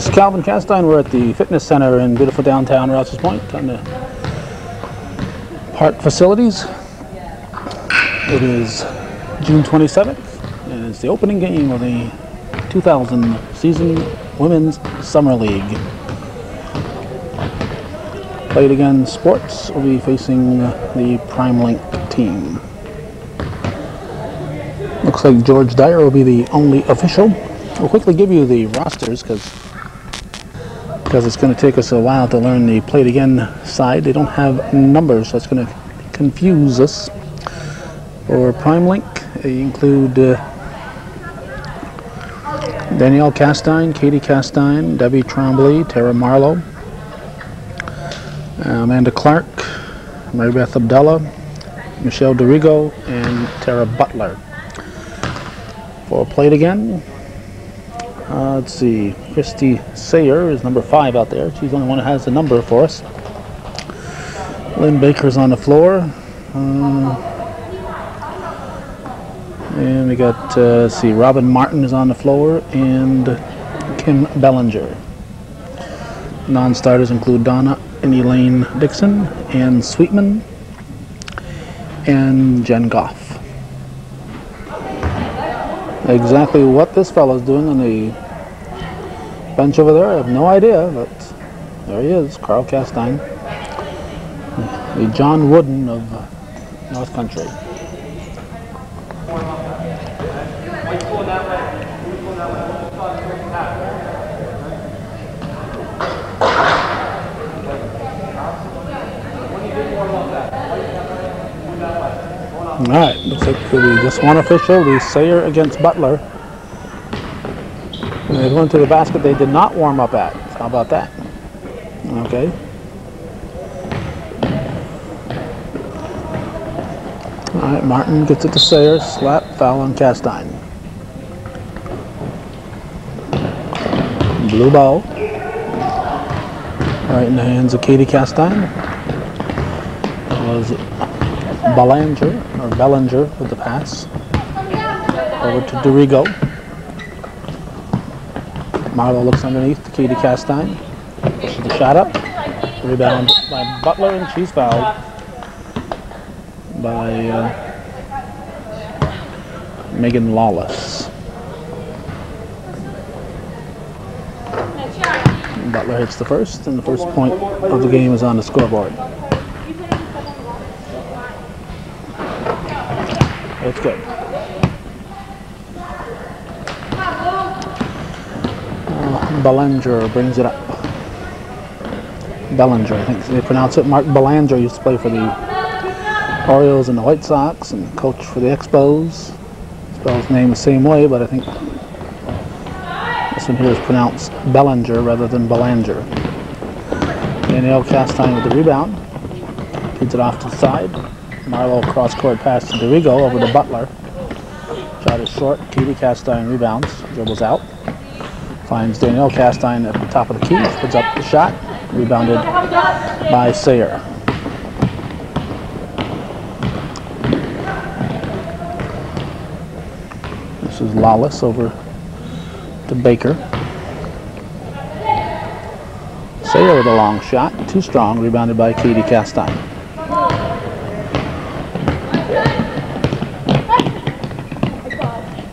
This is Calvin Castine. We're at the fitness center in beautiful downtown Rouse's Point on the park facilities. It is June 27th, and it's the opening game of the 2000 season Women's Summer League. Played Again Sports will be facing the Prime Link team. Looks like George Dyer will be the only official. We'll quickly give you the rosters because it's going to take us a while to learn the Play It Again side. They don't have numbers, so it's going to confuse us. For Prime Link, they include Danielle Castine, Katie Castine, Debbie Trombley, Tara Marlowe, Amanda Clark, Mary Beth Abdullah, Michelle DeRigo, and Tara Butler. For Play It Again, let's see, Christy Sayer is number 5 out there. She's the only one who has the number for us. Lynn Baker's on the floor. And we got, let's see, Robin Martin is on the floor, and Kim Bellinger. Non-starters include Donna and Elaine Dixon, Ann Sweetman, and Jen Goff. Exactly what this fellow's doing on the bench over there, I have no idea, but there he is, Carl Castine, the John Wooden of North Country. Alright, looks like there'll be just one official, the Sayer against Butler. And they went to the basket they did not warm up at. How about that? Okay. Alright, Martin gets it to Sayer, slap, foul on Castine. Blue ball. Right in the hands of Katie Castine. Was Bellinger with the pass. Over to DeRigo. Marlowe looks underneath to Katie Castine. Pushes the shot up. Rebound by Butler, and she's fouled by Megan Lawless. Butler hits the first, and the first point of the game is on the scoreboard. It's good. Bellinger brings it up. Bellinger, I think they pronounce it. Mark Bellinger used to play for the Orioles and the White Sox and coach for the Expos. Spells his name the same way, but I think this one here is pronounced Bellinger rather than Belanger. Danielle Castine with the rebound. Feeds it off to the side. Marlowe cross-court pass to DeRigo over to Butler. Shot is short. Katie Castine rebounds. Dribbles out. Finds Danielle Castine at the top of the key. Puts up the shot. Rebounded by Sayer. This is Lawless over to Baker. Sayer with a long shot. Too strong. Rebounded by Katie Castine.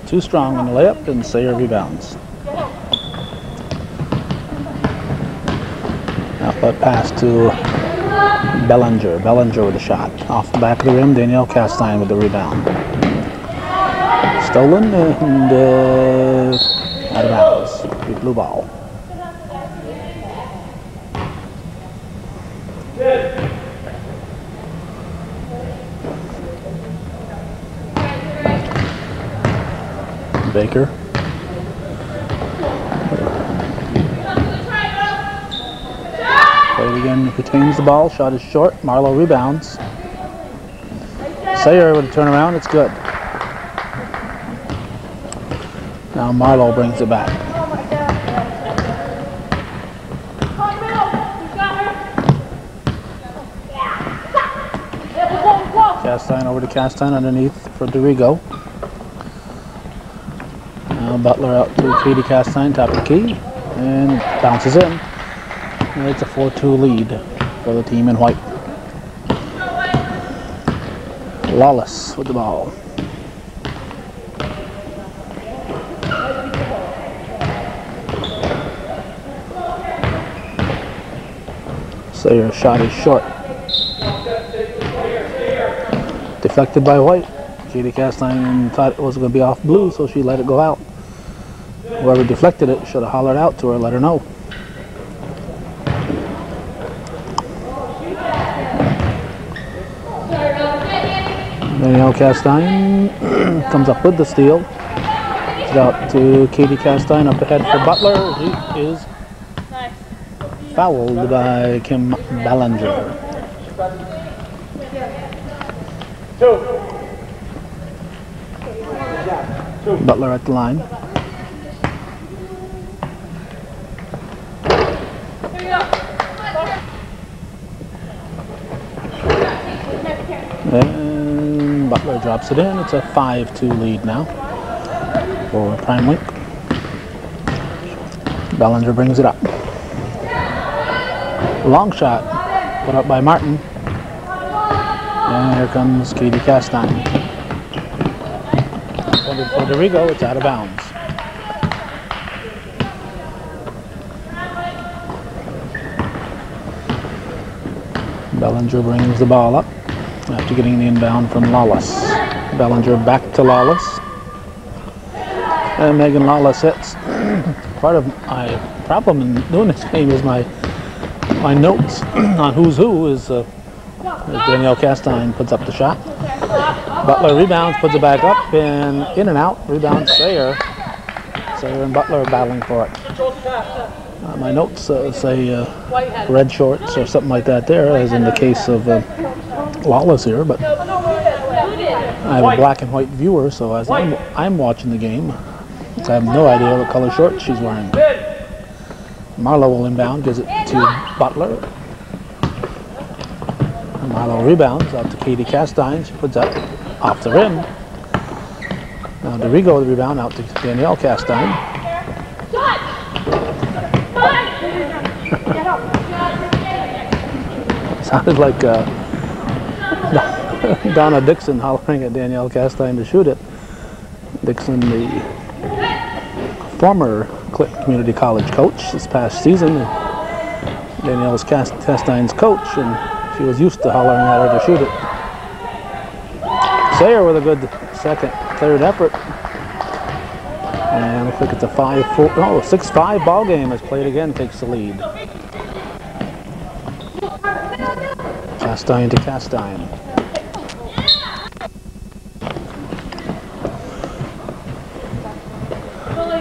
Too strong on the layup, and Sayer rebounds. Outlet pass to Bellinger. Bellinger with a shot. Off the back of the rim, Danielle Castine with the rebound. Stolen and out of bounds. Big blue ball. Baker. Play it again, retains the ball. Shot is short. Marlowe rebounds. Sayer with a turnaround. It's good. Now Marlowe brings it back. Castine over to Castine underneath for DeRigo. Now Butler out to Katie Castine, top of the key. and bounces in. And it's a 4-2 lead for the team in white. Lawless with the ball. Sayer's shot is short. Deflected by white. Katie Castine thought it was going to be off blue, so she let it go out. Whoever deflected it should have hollered out to her, let her know. Danielle Castine comes up with the steal. It's out to Katie Castine up ahead for Butler. He is fouled by Kim Ballinger. Butler at the line. And Butler drops it in. It's a 5-2 lead now for Prime Link. Ballinger brings it up. Long shot put up by Martin. And here comes Katie Castine. Intended for DeRigo, it's out of bounds. Ballinger brings the ball up after getting the inbound from Lawless. Ballinger back to Lawless. And Megan Lawless hits. Part of my problem in doing this game is my notes on who's who is Danielle Castine puts up the shot. Butler rebounds, puts it back up, and in and out. Rebounds Sayer. Sayer and Butler are battling for it. My notes say red shorts or something like that there, as in the case of Lawless here, but I have a black and white viewer, so as I'm watching the game, I have no idea what color shorts she's wearing. Marlowe will inbound, gives it to Butler. Marlowe rebounds out to Katie Castine. She puts up off the rim. Now DeRigo the rebound out to Danielle Castine. Sounded like Donna Dixon hollering at Danielle Castine to shoot it. Dixon, the former Clinton Community College coach this past season. Danielle Castine's coach, and she was used to hollering at her to shoot it. Sayer with a good third effort. And looks like it's a 6-5 ball game as played again takes the lead. Castine to Castine.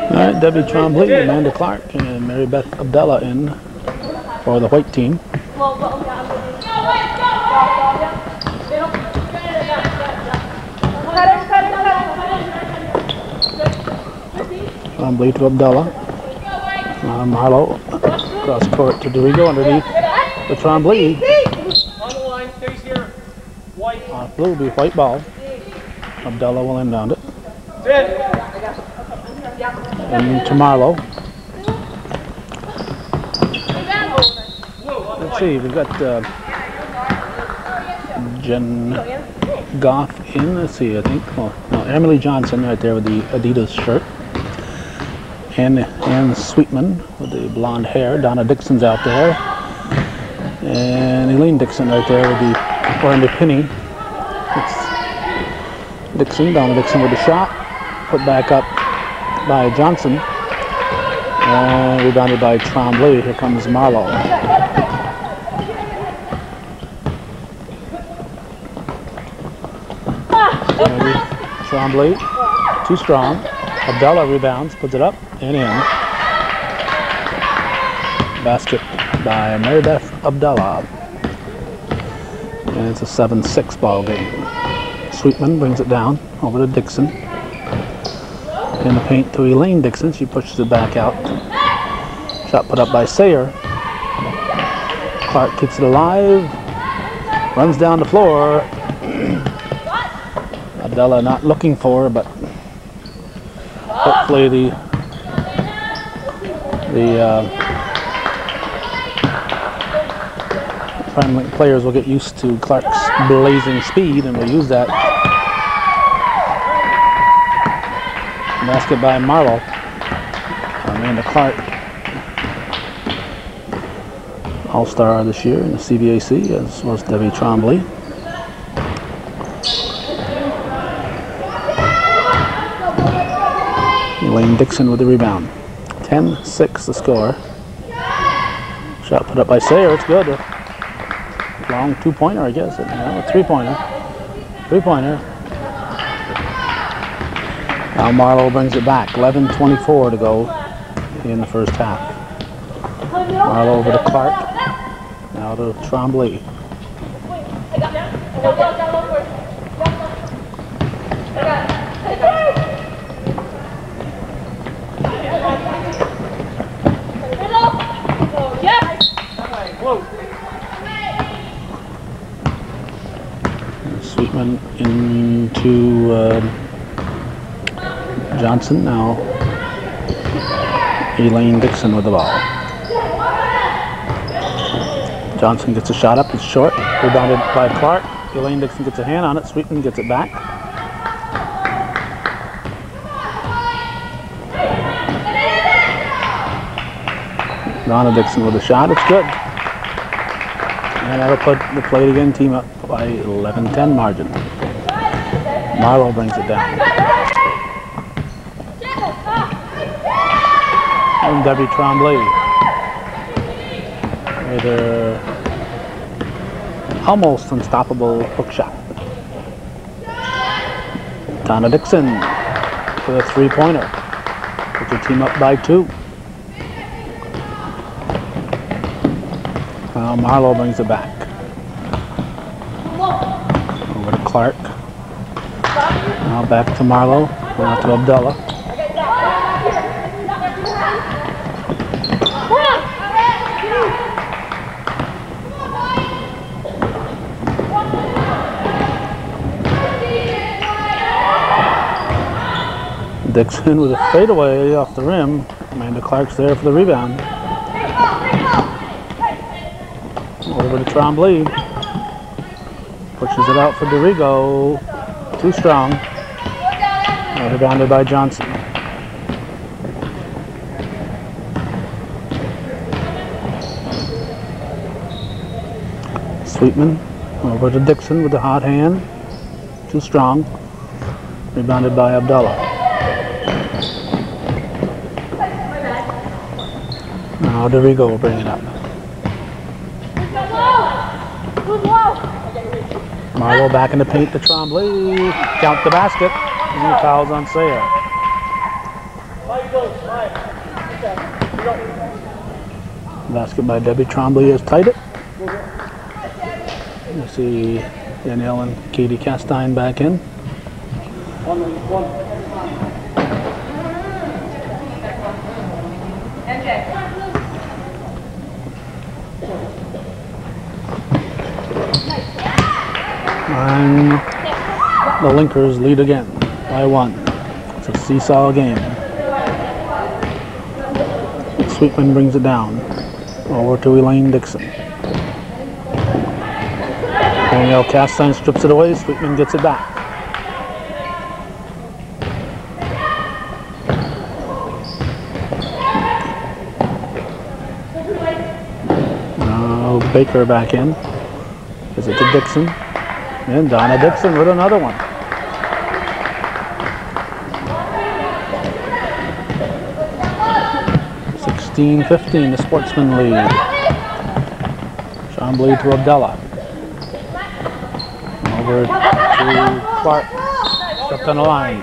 All right, Debbie Trombley, Amanda Clark, and Mary Beth Abdallah in for the white team. Trombley to Abdallah. Marlowe across court to DeRigo underneath the Trombley. On blue will be white ball. Abdallah will inbound it. And to Marlowe. Let's see, we've got Jen Goff in. Let's see, I think. Well, no, Emily Johnson right there with the Adidas shirt. And Sweetman with the blonde hair. Donna Dixon's out there. And Elaine Dixon right there with the orange penny. It's Dixon, Donna Dixon with the shot. Put back up by Johnson. And rebounded by Trombley. Here comes Marlowe. Trombley, too strong. Abdallah rebounds, puts it up and in. Basket by Mary Beth Abdallah. And it's a 7-6 ball game. Sweetman brings it down over to Dixon. In the paint to Elaine Dixon. She pushes it back out. Shot put up by Sayer. Clark keeps it alive. Runs down the floor. Abdallah not looking for her, but hopefully the The Prime Link players will get used to Clark's blazing speed, and we'll use that. Basket by Marlowe. Amanda Clark, All-Star this year in the CBAC, as was Debbie Trombley. Elaine Dixon with the rebound. 10-6 the score. Shot put up by Sayer. It's good. Long two-pointer, I guess. No, a three-pointer. Three-pointer. Now Marlowe brings it back. 11:24 to go in the first half. Marlowe over to Clark. Now to Trombley. Sweetman into Johnson. Now Elaine Dixon with the ball. Johnson gets a shot up. It's short. Rebounded by Clark. Elaine Dixon gets a hand on it. Sweetman gets it back. Donna Dixon with a shot. It's good. And that'll put the Play It Again team up by 11-10 margin. Marlowe brings it down. And Debbie Trombley with her almost unstoppable hook shot. Donna Dixon with a three-pointer. Puts the team up by 2. Now Marlowe brings it back. Over to Clark. Now back to Marlowe. Now to Abdullah. Dixon with a fadeaway off the rim. Amanda Clark's there for the rebound. Over to Trombley. Pushes it out for DeRigo. Too strong. Now rebounded by Johnson. Sweetman over to Dixon with the hot hand. Too strong. Rebounded by Abdullah. Now DeRigo will bring it up. Marlowe back in the paint to Trombley. Count the basket. And fouls on Sayer. Basket by Debbie Trombley has tied it. You see Danielle and Katie Castine back in. And the Linkers lead again by 1. It's a seesaw game. Sweetman brings it down. Over to Elaine Dixon. Danielle Castine strips it away. Sweetman gets it back. Now Baker back in. Is it to Dixon? And Donna Dixon with another one. (16-15) the Sportsman lead. Trombley to Abdullah. Over to Clark. Stepped on the line.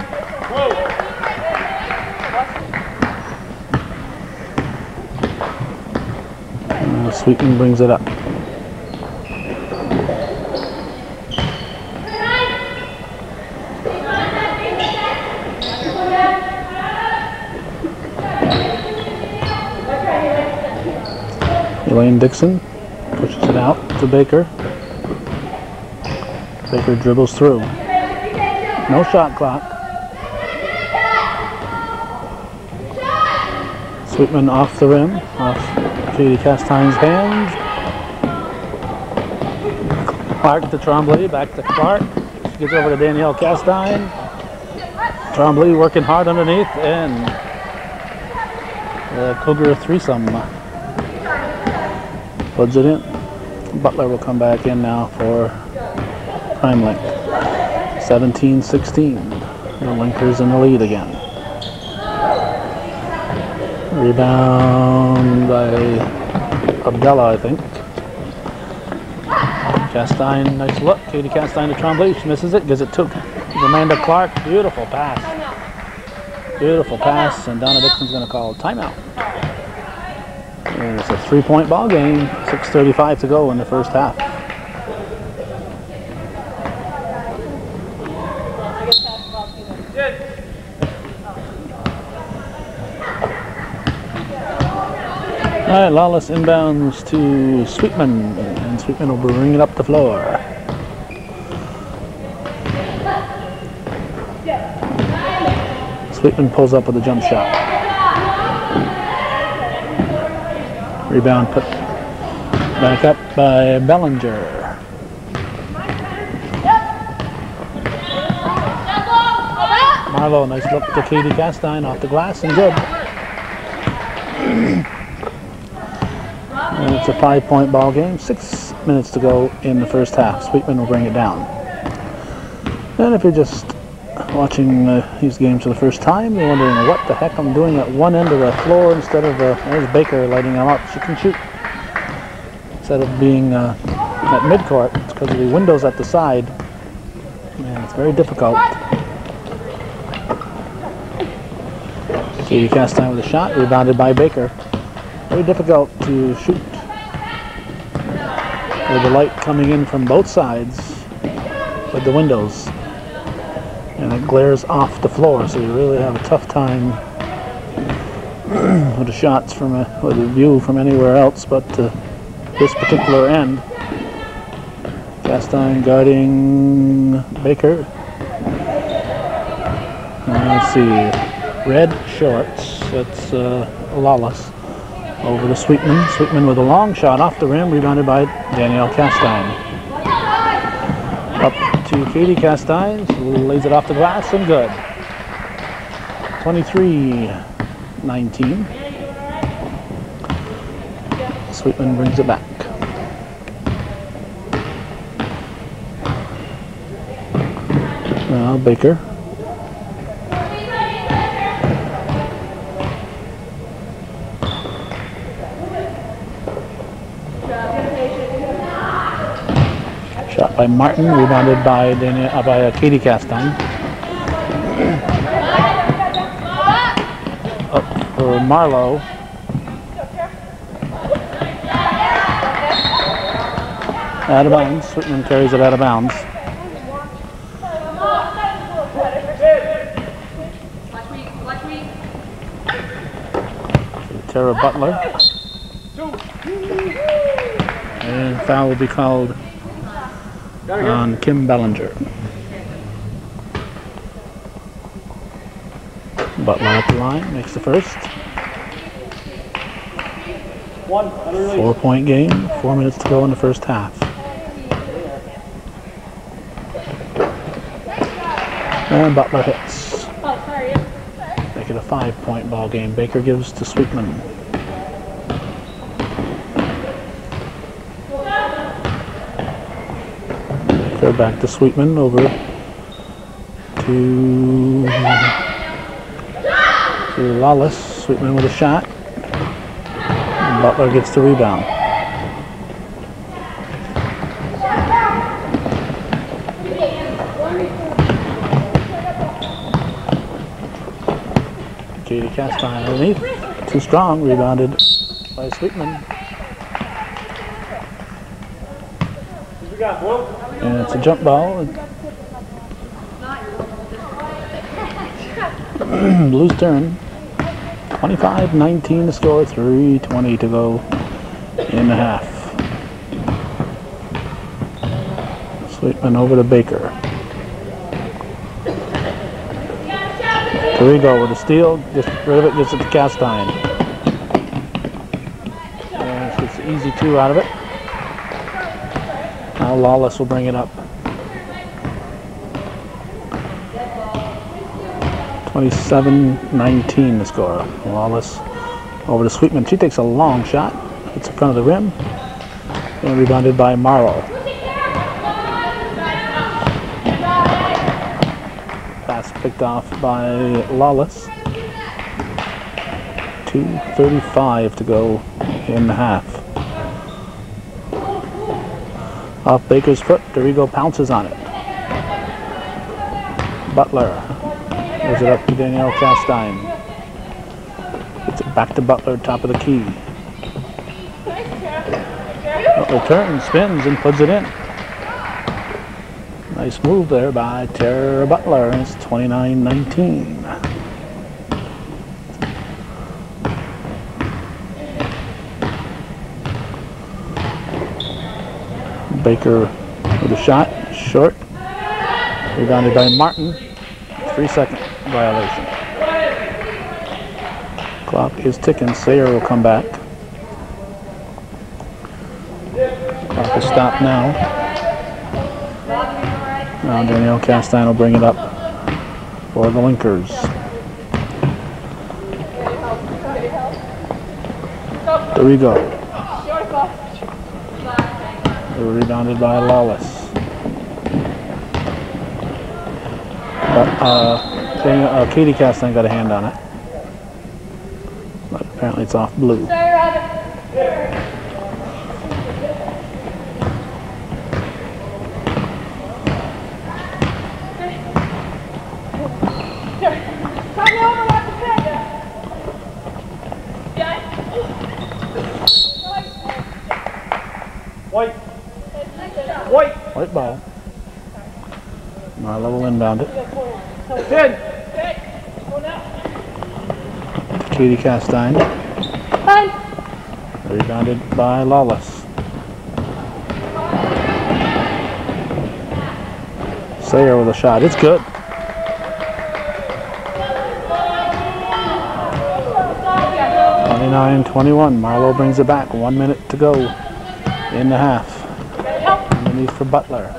Sweetman brings it up. Elaine Dixon pushes it out to Baker. Baker dribbles through. No shot clock. Sweetman off the rim, off Katie Castine's hands. Clark to Trombley, back to Clark. She gets over to Danielle Castine. Trombley working hard underneath, and the Cougar threesome puts it in. Butler will come back in now for Prime Link. 17-16. The Linkers in the lead again. Rebound by Abdallah, I think. Castine, nice look. Katie Castine to Trombley. She misses it, gives it to Amanda Clark. Beautiful pass. Beautiful pass, and Donna Dixon's going to call a timeout. And it's a 3-point ball game. 6:35 to go in the first half. All right, Lawless inbounds to Sweetman, and Sweetman will bring it up the floor. Sweetman pulls up with a jump shot. Rebound put back up by Bellinger. Marlowe, nice look to Katie Castine off the glass and good. And it's a 5-point ball game. 6 minutes to go in the first half. Sweetman will bring it down. And if you're just watching these games for the first time, you're wondering what the heck I'm doing at one end of the floor instead of there's Baker lighting them up. She can shoot instead of being at midcourt. It's because of the windows at the side, and it's very difficult. Katie Castine with a shot, rebounded by Baker. Very difficult to shoot with the light coming in from both sides with the windows. And it glares off the floor, so you really have a tough time with the shots from with a view from anywhere else but this particular end. Castine guarding Baker. Let's see, red shorts. That's Lawless over to Sweetman. Sweetman with a long shot off the rim, rebounded by Danielle Castine. Up to Katie Castine, lays it off the glass and good. 23-19. Sweetman brings it back. Now Baker. Shot by Martin, rebounded by Katie Castine. Up for Marlowe. Out of bounds. Sweetman carries it out of bounds. Tara Butler. And foul will be called on Kim Bellinger. Butler at the line, makes the first. 4-point game, 4 minutes to go in the first half. And Butler hits. Make it a 5-point ball game. Baker gives to Sweetman. Back to Sweetman, over to Lawless. Sweetman with a shot. And Butler gets the rebound. Katie Castine underneath. Too strong, rebounded by Sweetman. And it's a jump ball. Blues turn. 25-19 to score, 3:20 to go in the half. Sweetman over to Baker. Carrigo with a steal, gets rid of it, gets it to Castine. 2 out of it. Now Lawless will bring it up. 27-19 the score. Lawless over to Sweetman. She takes a long shot. Hits in front of the rim. And rebounded by Marlowe. Pass picked off by Lawless. 2:35 to go in the half. Off Baker's foot, Dorigo pounces on it. Butler gives it up to Danielle Castine. Gets it back to Butler, top of the key. Butler turns, spins, and puts it in. Nice move there by Tara Butler. It's 29-19. Baker with a shot, short. Rebounded by Martin. 3-second violation. Clock is ticking. Sayer will come back. Clock will stop now. Now Danielle Castine will bring it up for the Linkers. Dorigo. Rebounded by Lawless. But Katie Castine got a hand on it. But apparently it's off blue. White ball. Marlowe will inbound it. Katie Castine. Rebounded by Lawless. Sayer with a shot. It's good. (29-21). Marlowe brings it back. 1 minute to go in the half. Underneath for Butler.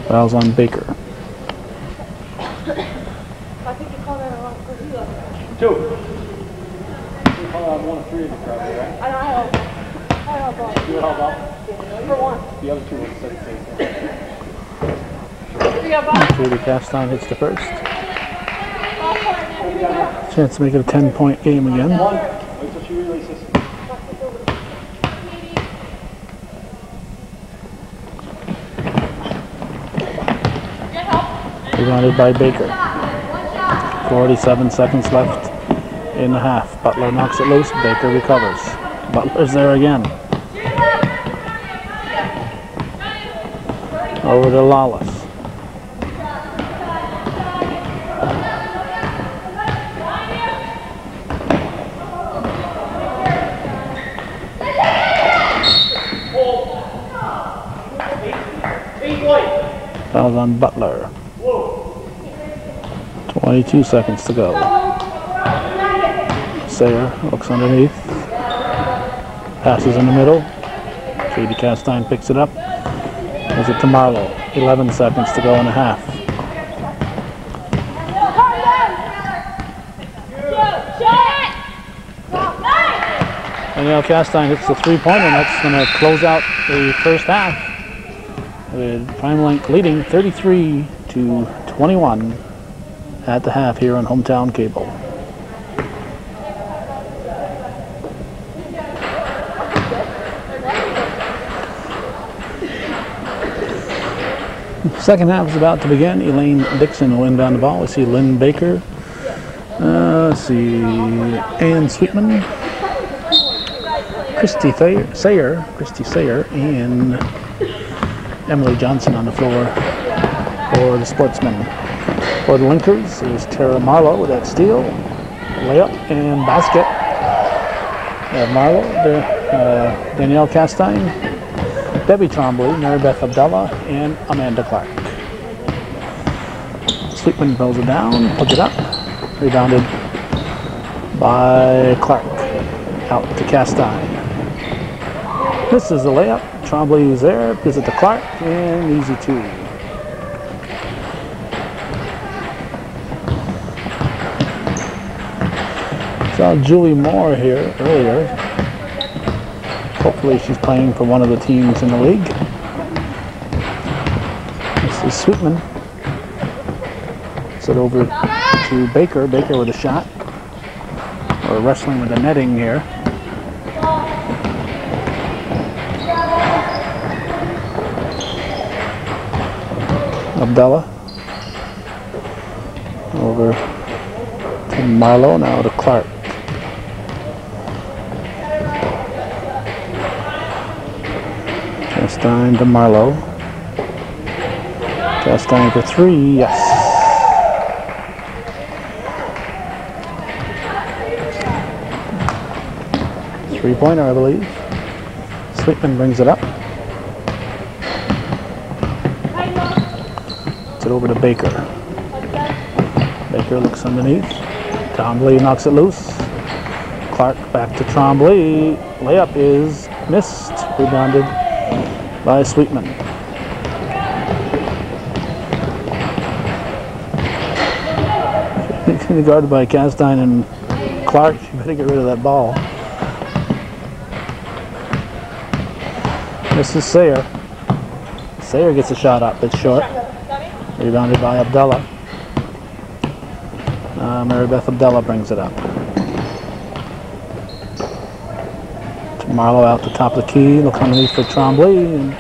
Fouls on Baker. I think you called that wrong. 2. You call out 1 of 3 of the crowd, right? I don't know. You held off? For 1. The other 2 were safe. Katie Castine hits the first. Chance to make it a 10-point game again. Wait till she releases. Rebounded by Baker. 47 seconds left in the half. Butler knocks it loose. Baker recovers. Butler's there again. Over to Lawless. Fouls on Butler. 22 seconds to go. Sayer looks underneath. Passes in the middle. Katie Castine picks it up. Gives it to Marlowe. 11 seconds to go in the half. Danielle Castine hits the 3-pointer, and that's going to close out the first half. With Prime Link leading 33-21 at the half here on Hometown Cable. Second half is about to begin. Elaine Dixon will inbound the ball. We see Lynn Baker. Let's see, Ann Sweetman, Christy Sayer, and Emily Johnson on the floor for the Sportsmen. For the Linkers, there's Tara Marlowe with that steal, layup, and basket. Marlowe, Danielle Castine, Debbie Trombley, Mary Beth Abdullah, and Amanda Clark. Sweetman throws it down, puts it up, rebounded by Clark, out to Castine. This is the layup. Trombley is there, gives it to Clark, and easy two. Saw Julie Moore here earlier. Hopefully she's playing for one of the teams in the league. This is Sweetman. Set over to Baker. Baker with a shot. We're wrestling with the netting here. Abdullah. Over to Marlowe, now to Clark. Castine to Marlowe. Castine for three, yes. Three-pointer, I believe. Sweetman brings it up. Puts it over to Baker. Baker looks underneath. Trombley knocks it loose. Clark back to Trombley. Layup is missed. Rebounded by Sweetman. Guarded by Castine and Clark. You better get rid of that ball. This is Sayer. Sayer gets a shot up. It's short. Rebounded by Abdullah. Mary Beth Abdullah brings it up. Marlowe out the top of the key. Look underneath for Trombley. And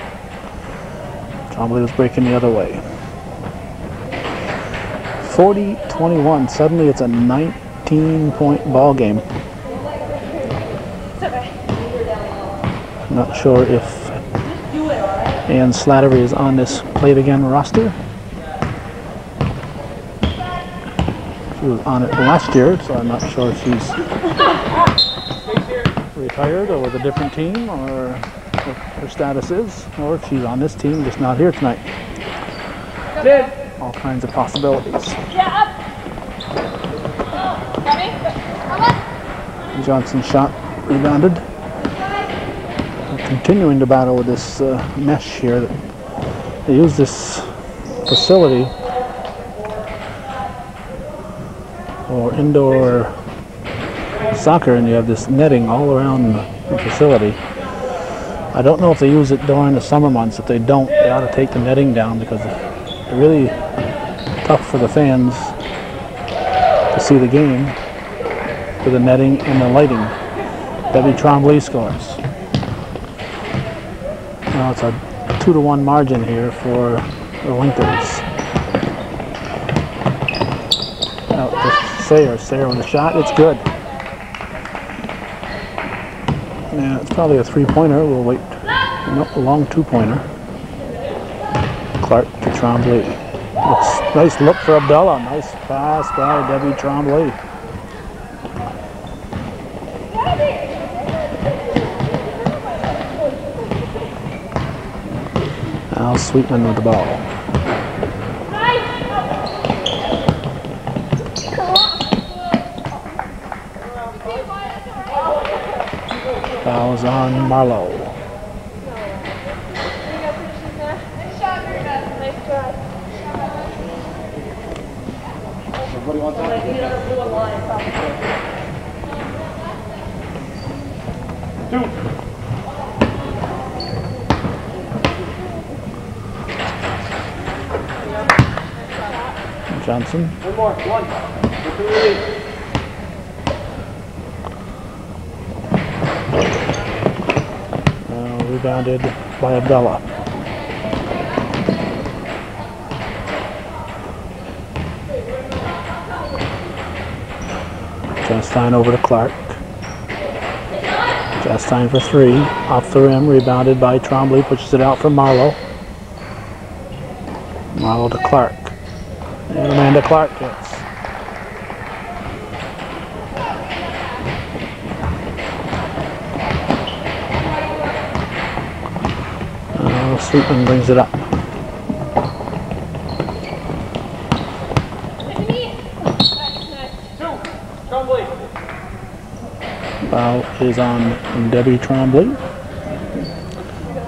Trombley was breaking the other way. 40-21. Suddenly it's a 19-point ball game. Not sure if Ann Slattery is on this Play It Again roster. She was on it last year, so I'm not sure if she's retired or with a different team, or what her status is, or if she's on this team, just not here tonight. All kinds of possibilities. Johnson shot rebounded. Continuing to battle with this mesh here. They use this facility for indoor soccer, and you have this netting all around the facility. I don't know if they use it during the summer months. If they don't, they ought to take the netting down, because it's really tough for the fans to see the game with the netting and the lighting. Debbie Trombley scores. Now it's a 2-1 margin here for the Winkers. Out to Sayer. Sayer with a shot. It's good. Yeah, it's probably a three-pointer. We'll wait. Nope, a long two-pointer. Clark to Trombley. Nice look for Abdullah. Nice pass by Debbie Trombley. Now Sweetman with the ball. Fouls on Marlowe. Everybody wants that? Two. Johnson. One more. One. Rebounded by Abdullah. Castine over to Clark. Castine for three. Off the rim. Rebounded by Trombley. Pushes it out for Marlowe. Marlowe to Clark. And Amanda Clark hits. Sweetman brings it up. Foul is on Debbie Trombley.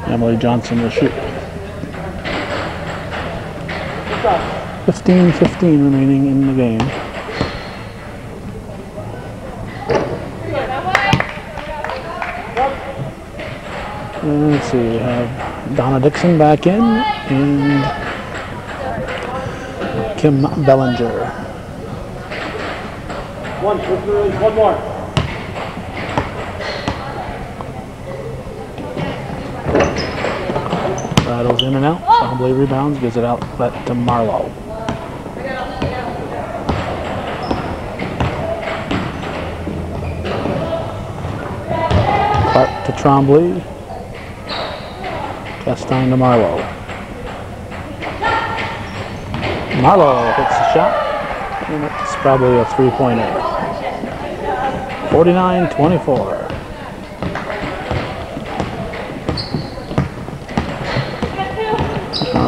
Emily Johnson will shoot. 15-15 remaining in the game. And let's see, we have Donna Dixon back in and Kim Bellinger. One more. Rattles in and out. Trombley rebounds, gives it out to Marlowe. Clark to Trombley. Castine to Marlowe. Marlowe hits the shot. And it's probably a three-pointer. 49-24.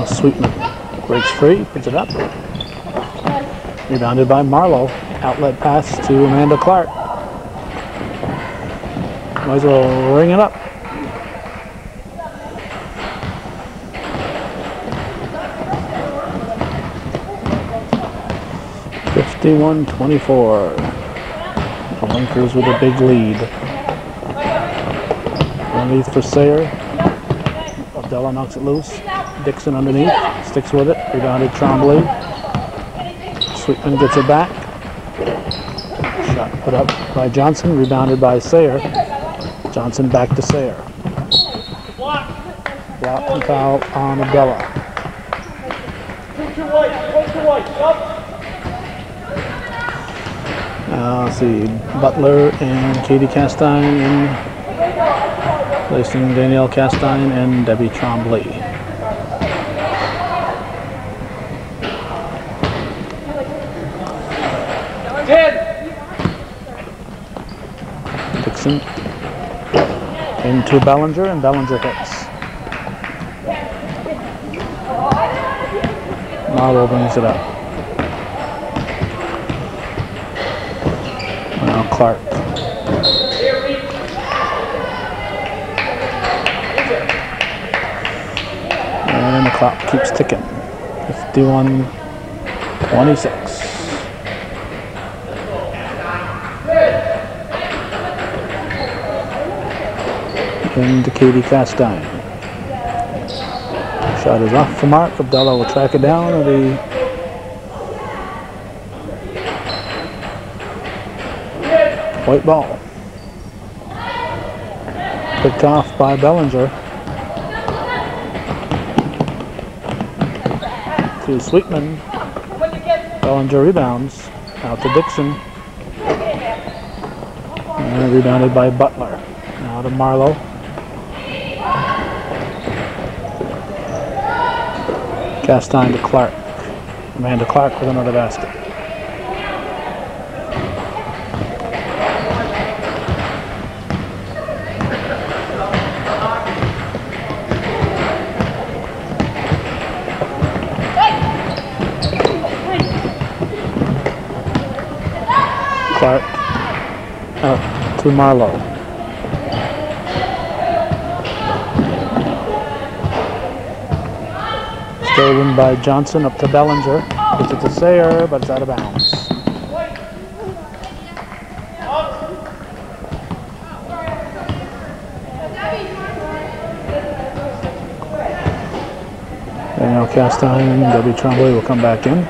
Sweetman breaks free, puts it up. Rebounded by Marlowe. Outlet pass to Amanda Clark. Might as well ring it up. (51-24). The Lunkers with a big lead. Underneath for Sayer. Abdullah knocks it loose. Dixon underneath, sticks with it, rebounded Trombley. Sweetman gets it back. Shot put up by Johnson, rebounded by Sayer. Johnson back to Sayer. Block and foul on Abdullah. Let's see, Butler and Katie Castine in, placing Danielle Castine and Debbie Trombley. Dixon into Bellinger, and Bellinger hits. Marlowe brings it up. Now Clark. And the clock keeps ticking. 51-26. Into Katie Castine. Shot is off the mark. Abdullah will track it down with the white ball. Picked off by Bellinger. To Sweetman. Bellinger rebounds. Out to Dixon. And rebounded by Butler. Now to Marlowe. Castine to Clark. Amanda Clark with another basket. Clark out to Marlowe. Stolen by Johnson up to Bellinger. Gets it to Sayer, but it's out of bounds. Danielle Castine and Debbie Trombley will come back in.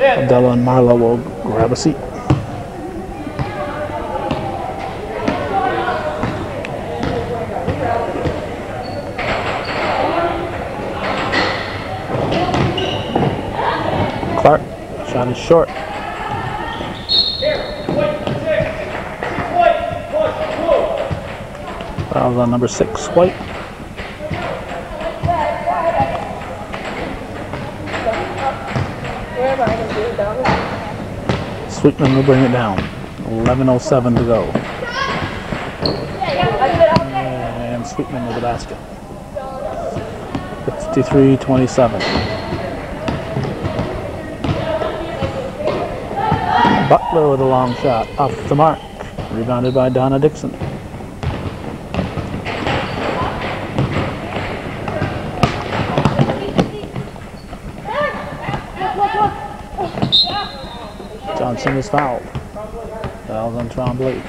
Abdullah and Marlowe will grab a seat. Clark, shot is short. Foul on number 6, White. Sweetman will bring it down. 11:07 to go. And Sweetman with the basket. 53-27. Butler with a long shot off the mark. Rebounded by Donna Dixon. Johnson is fouled. Fouls on Trombley.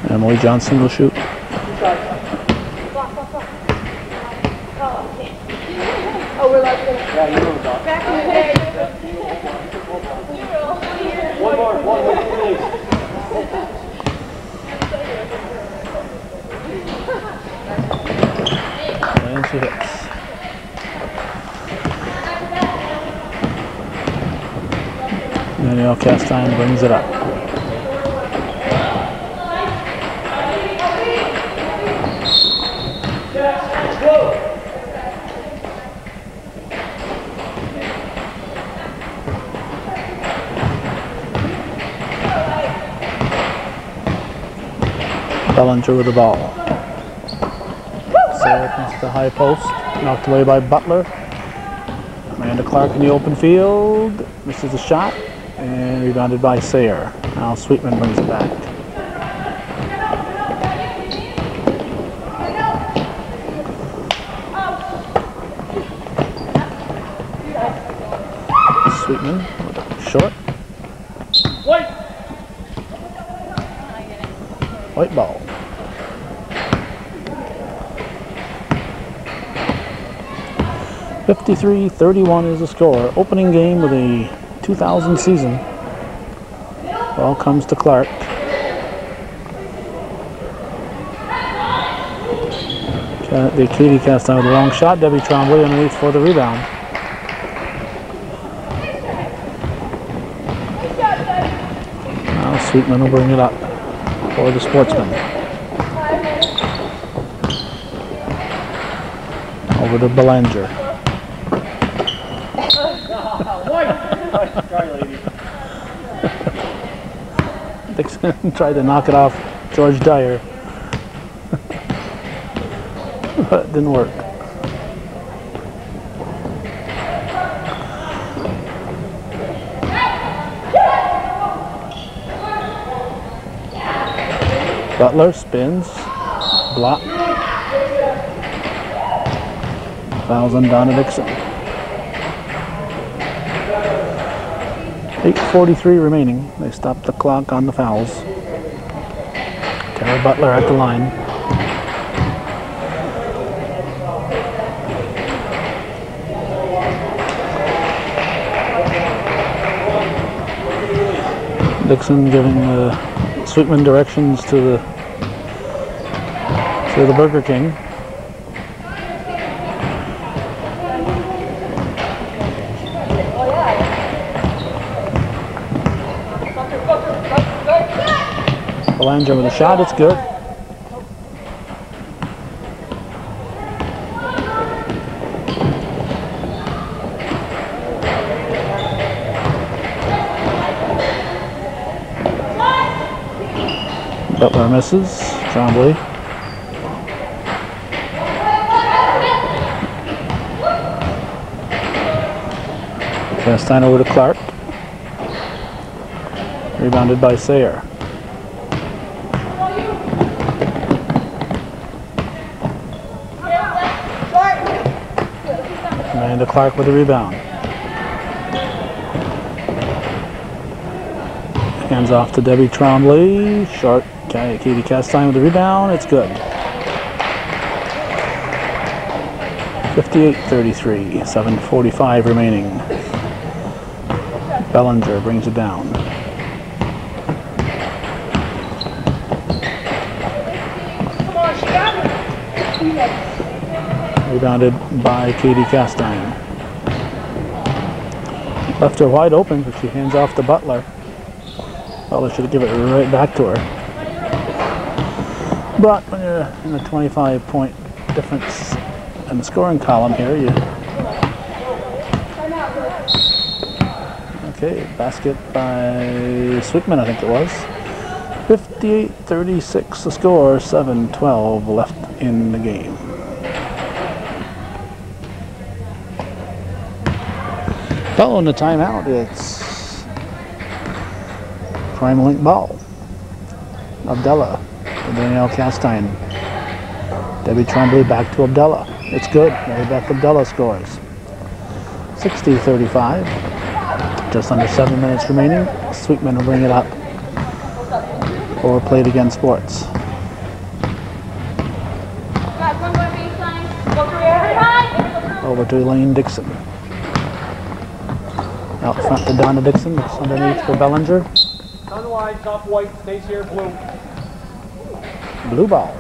Emily Johnson will shoot. Oh, we're allowed to go Yeah, you know the dog. back in the day. One more, please. And she hits. Danielle Castine brings it up. Bellinger with the ball. Sarah against the high post. Knocked away by Butler. Amanda Clark in the open field. Misses the shot. And rebounded by Sayre. Now Sweetman brings it back. Sweetman with a short. White ball. (53-31) is the score. Opening game of the 2000 season. Ball comes to Clark. The Katie cast out with a long shot. Debbie Trombley underneath for the rebound. Now Sweetman will bring it up for the Sportsman. Over to Belanger. Dixon tried to knock it off George Dyer, but it didn't work. Butler spins, block. Fouls on Donna Dixon. 8:43 remaining. They stopped the clock on the fouls. Tara Butler at the line. Dixon giving the Sweetman directions to the Burger King. Belanger with a shot, it's good. Butler misses. Trombley. Castine over to Clark. Rebounded by Sayre. Amanda Clark with the rebound. Hands off to Debbie Trombley. Short. Katie Castine with the rebound. It's good. 58-33. 7:45 remaining. Bellinger brings it down. Rebounded by Katie Castine. Left her wide open, but she hands off to Butler. Butler should give it right back to her. But when you're in a 25-point difference in the scoring column here, you... Okay, basket by Sweetman, I think it was. 58-36 the score, 7:12 left in the game. Following the timeout, it's Prime Link ball. Abdullah to Danielle Castine. Debbie Tremblay back to Abdullah. It's good. Mary Beth Abdullah scores. 60-35. Just under 7 minutes remaining. Sweetman will bring it up. Or Played Again Sports. Over to Elaine Dixon. Out front to Donna Dixon. It's underneath for Bellinger. On the line, top white, stays here, blue. Blue ball.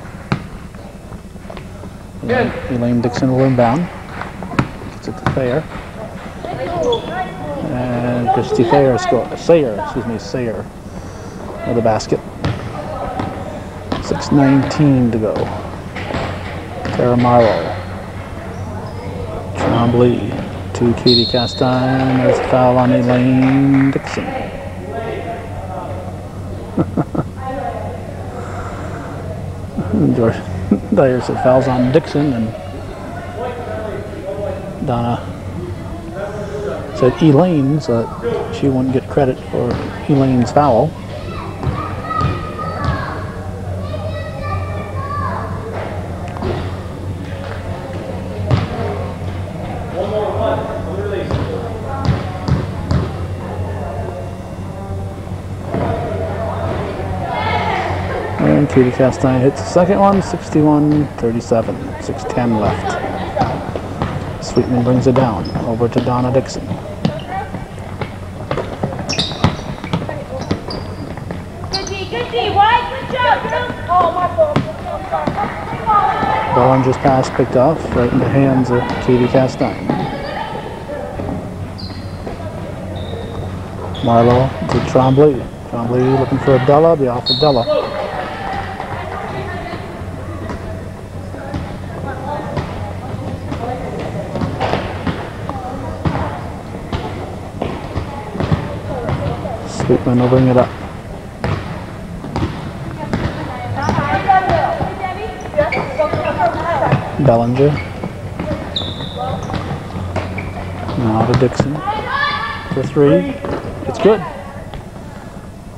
Elaine Dixon will inbound. Gets it to Thayer. And Christy Sayer Sayer with the basket. 6:19 to go. Tara Marlowe. Trombley to Katie Castine. There's a foul on Elaine Dixon. George Dyer said fouls on Dixon, and Donna said Elaine, so that she wouldn't get credit for Elaine's foul. And Katie Castine hits the second one, 61-37, 6:10 left. Sweetman brings it down, over to Donna Dixon. Good D, wide, good job, girl. Oh, my fault. Bellinger's pass picked off right in the hands of Katie Castine. Marlowe to Trombley. Trombley looking for Abdullah, be off Abdullah. Sweetman will bring it up. Bellinger. Now to Dixon for three. It's good.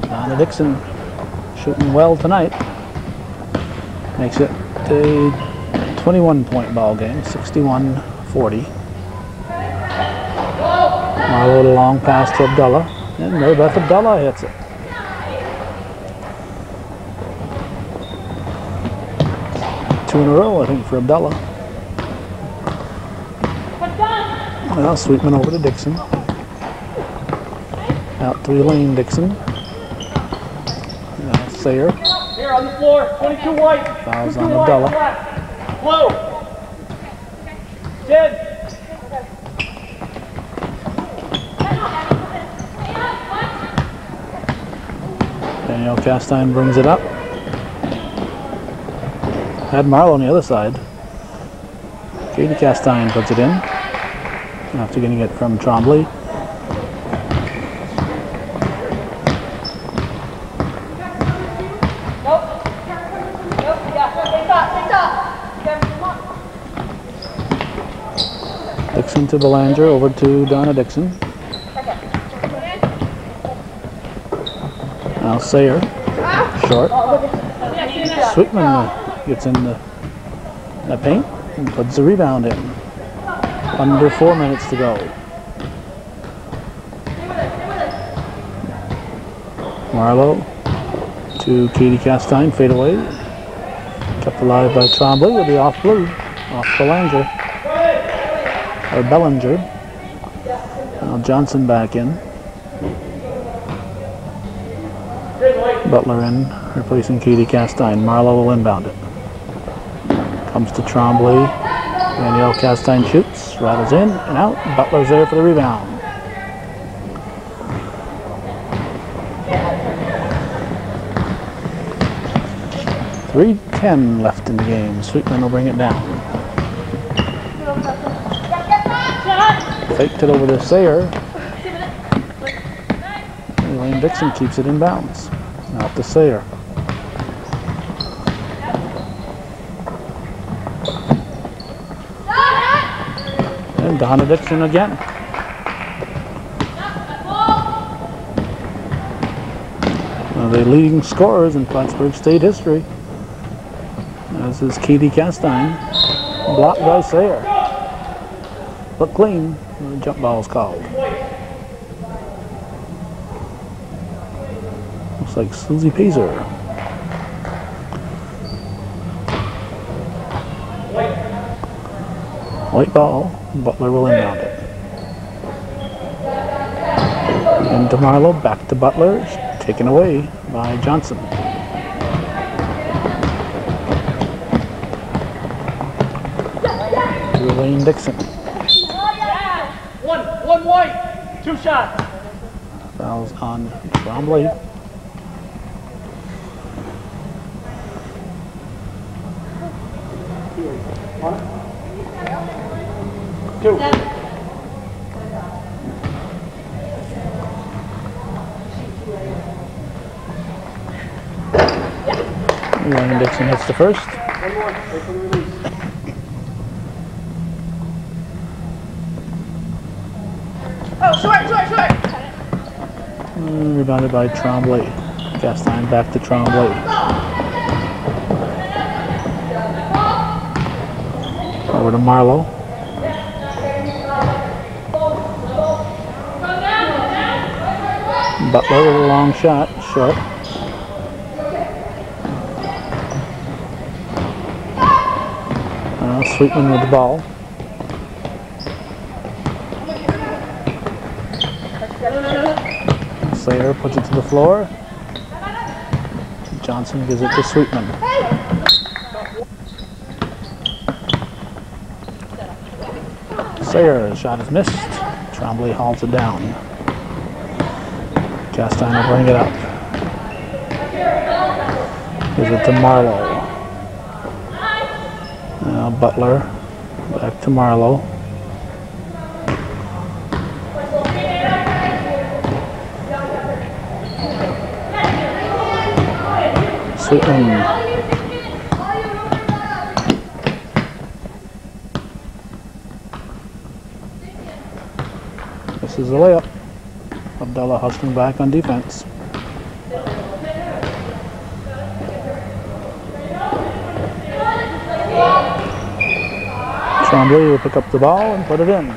Donna Dixon shooting well tonight. Makes it a 21-point ball game, 61-40. Marlowe, a long pass to Abdullah. And Mary Beth Abdullah hits it. Two in a row, I think, for Abdullah. Well, Sweetman over to Dixon. Out to Elaine Dixon. Now Sayer. Here on the floor, 22 white. Fouls on Abdullah. Blue. 10. Danielle Castine brings it up. Had Marlowe on the other side. Katie Castine puts it in. After getting it from Trombley. Dixon to Belanger, over to Donna Dixon. Now Sayer, short. Sweetman gets in the paint and puts the rebound in. Under 4 minutes to go. Marlowe to Katie Castine, fade away. Kept alive by Trombley, will be off blue, off Belanger. Or Bellinger. Now Johnson back in. Butler in, replacing Katie Castine. Marlowe will inbound it. Comes to Trombley. Danielle Castine shoots, rattles in and out. Butler's there for the rebound. .310 left in the game. Sweetman will bring it down. Faked it over to Sayer. Elaine Dixon keeps it in bounds. Out to Sayer. And Donna Dixon again. One of the leading scorers in Plattsburgh State history. As is Katie Castine. Blocked by Sayer. But clean. The jump ball is called. Looks like Susie Pazer. White ball. Butler will inbound it. Into Marlowe. Back to Butler. Taken away by Johnson. Elaine Dixon. One white. 2 shots. Fouls on Trombley. Two. Elaine Dixon hits the first. One more. Wait for the release. Oh, short. Rebounded by Trombley. Castine back to Trombley. Over to Marlowe. Butler with a long shot, short. Sweetman with the ball. Sayer puts it to the floor. Johnson gives it to Sweetman. Sayer, shot is missed. Trombley hauls it down. Castine will bring it up. Gives it to Marlowe. Now Butler back to Marlowe. Sweetman. This is a layup. Abdullah hustling back on defense. Trombley will pick up the ball and put it in.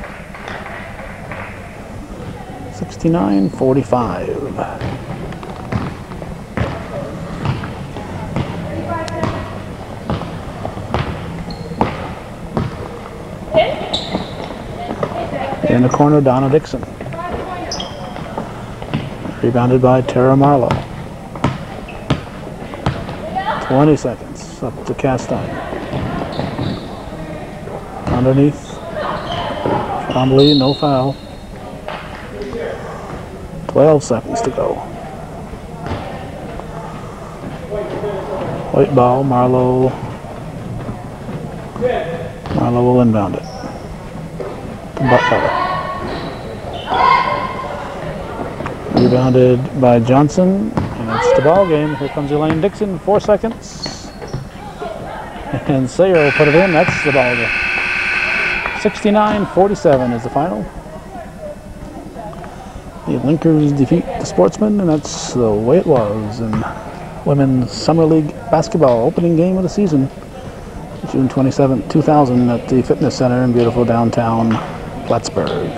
69-45. In the corner, Donna Dixon. Rebounded by Tara Marlowe. 20 seconds. Up to Castine. Underneath. Trombley, no foul. 12 seconds to go. White ball, Marlowe. Marlowe will inbound it. To Butler. Rebounded by Johnson, and it's the ball game. Here comes Elaine Dixon, 4 seconds. And Sayer will put it in. That's the ball game. 69-47 is the final. The Linkers defeat the Sportsmen, and that's the way it was in Women's Summer League Basketball opening game of the season, June 27, 2000 at the Fitness Center in beautiful downtown Plattsburgh.